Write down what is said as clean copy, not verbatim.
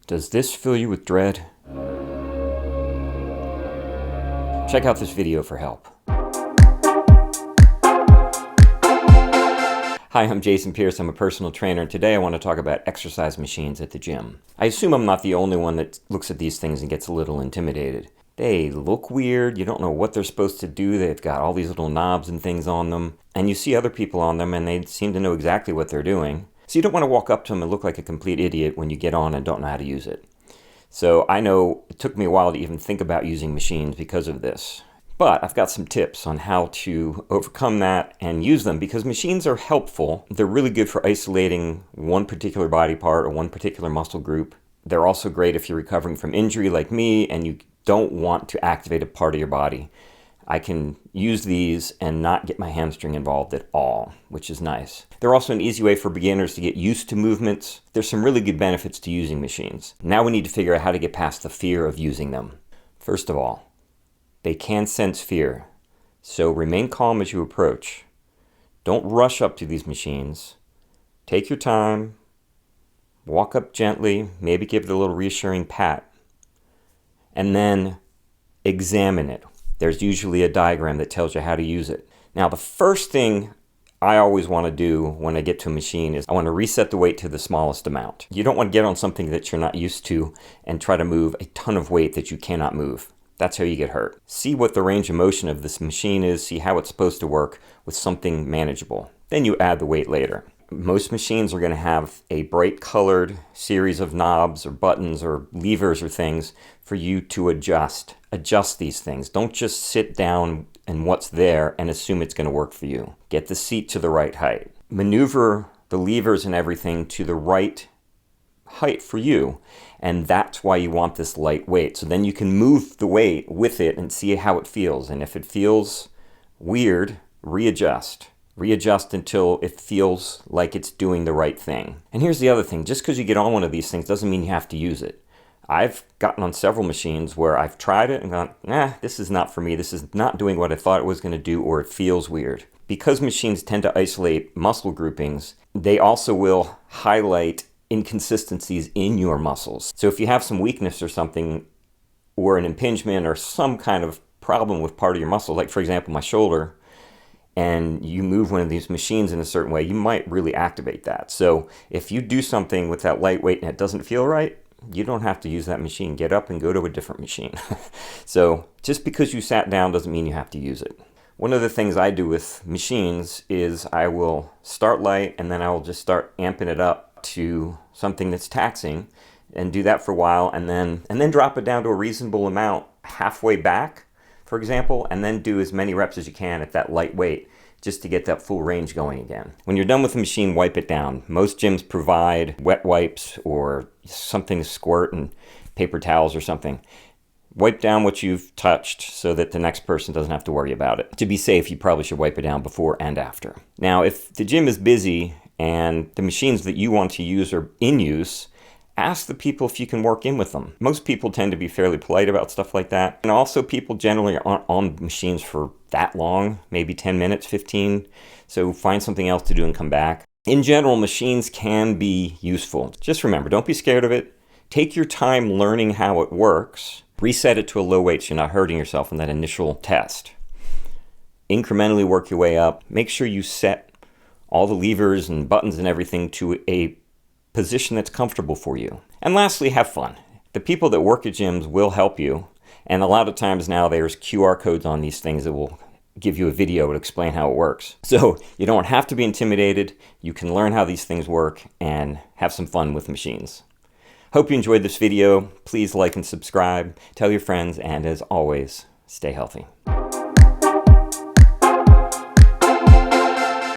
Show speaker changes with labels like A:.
A: Does this fill you with dread? Check out this video for help. Hi, I'm Jason Pierce. I'm a personal trainer, and today I want to talk about exercise machines at the gym. I assume I'm not the only one that looks at these things and gets a little intimidated. They look weird, you don't know what they're supposed to do, they've got all these little knobs and things on them, and you see other people on them and they seem to know exactly what they're doing. So you don't want to walk up to them and look like a complete idiot when you get on and don't know how to use it. So I know it took me a while to even think about using machines because of this. But I've got some tips on how to overcome that and use them, because machines are helpful. They're really good for isolating one particular body part or one particular muscle group. They're also great if you're recovering from injury like me and you don't want to activate a part of your body. I can use these and not get my hamstring involved at all, which is nice. They're also an easy way for beginners to get used to movements. There's some really good benefits to using machines. Now we need to figure out how to get past the fear of using them. First of all, they can sense fear, so remain calm as you approach. Don't rush up to these machines. Take your time, walk up gently, maybe give it a little reassuring pat, and then examine it. There's usually a diagram that tells you how to use it. Now, the first thing I always want to do when I get to a machine is I want to reset the weight to the smallest amount. You don't want to get on something that you're not used to and try to move a ton of weight that you cannot move. That's how you get hurt. See what the range of motion of this machine is, see how it's supposed to work with something manageable. Then you add the weight later. Most machines are going to have a bright colored series of knobs or buttons or levers or things for you to adjust. Adjust these things. Don't just sit down and what's there and assume it's going to work for you. Get the seat to the right height. Maneuver the levers and everything to the right height for you, and that's why you want this light weight. So then you can move the weight with it and see how it feels, and if it feels weird, readjust until it feels like it's doing the right thing. And here's the other thing, just because you get on one of these things doesn't mean you have to use it. I've gotten on several machines where I've tried it and gone, this is not for me, this is not doing what I thought it was going to do, or it feels weird. Because machines tend to isolate muscle groupings, they also will highlight inconsistencies in your muscles. So if you have some weakness or something, or an impingement or some kind of problem with part of your muscle, like for example my shoulder, and you move one of these machines in a certain way, you might really activate that. So if you do something with that lightweight and it doesn't feel right, you don't have to use that machine. Get up and go to a different machine. So just because you sat down doesn't mean you have to use it. One of the things I do with machines is I will start light and then I will just start amping it up to something that's taxing and do that for a while, and then drop it down to a reasonable amount halfway back, for example, and then do as many reps as you can at that light weight just to get that full range going again. When you're done with the machine, wipe it down. Most gyms provide wet wipes or something to squirt and paper towels or something. Wipe down what you've touched so that the next person doesn't have to worry about it. To be safe, you probably should wipe it down before and after. Now, if the gym is busy and the machines that you want to use are in use, ask the people if you can work in with them. Most people tend to be fairly polite about stuff like that. And also people generally aren't on machines for that long, maybe 10 minutes, 15. So find something else to do and come back. In general, machines can be useful. Just remember, don't be scared of it. Take your time learning how it works. Reset it to a low weight so you're not hurting yourself in that initial test. Incrementally work your way up. Make sure you set all the levers and buttons and everything to a position that's comfortable for you. And lastly, have fun. The people that work at gyms will help you, and a lot of times now there's QR codes on these things that will give you a video to explain how it works. So you don't have to be intimidated. You can learn how these things work and have some fun with machines. Hope you enjoyed this video. Please like and subscribe, tell your friends, and as always, stay healthy.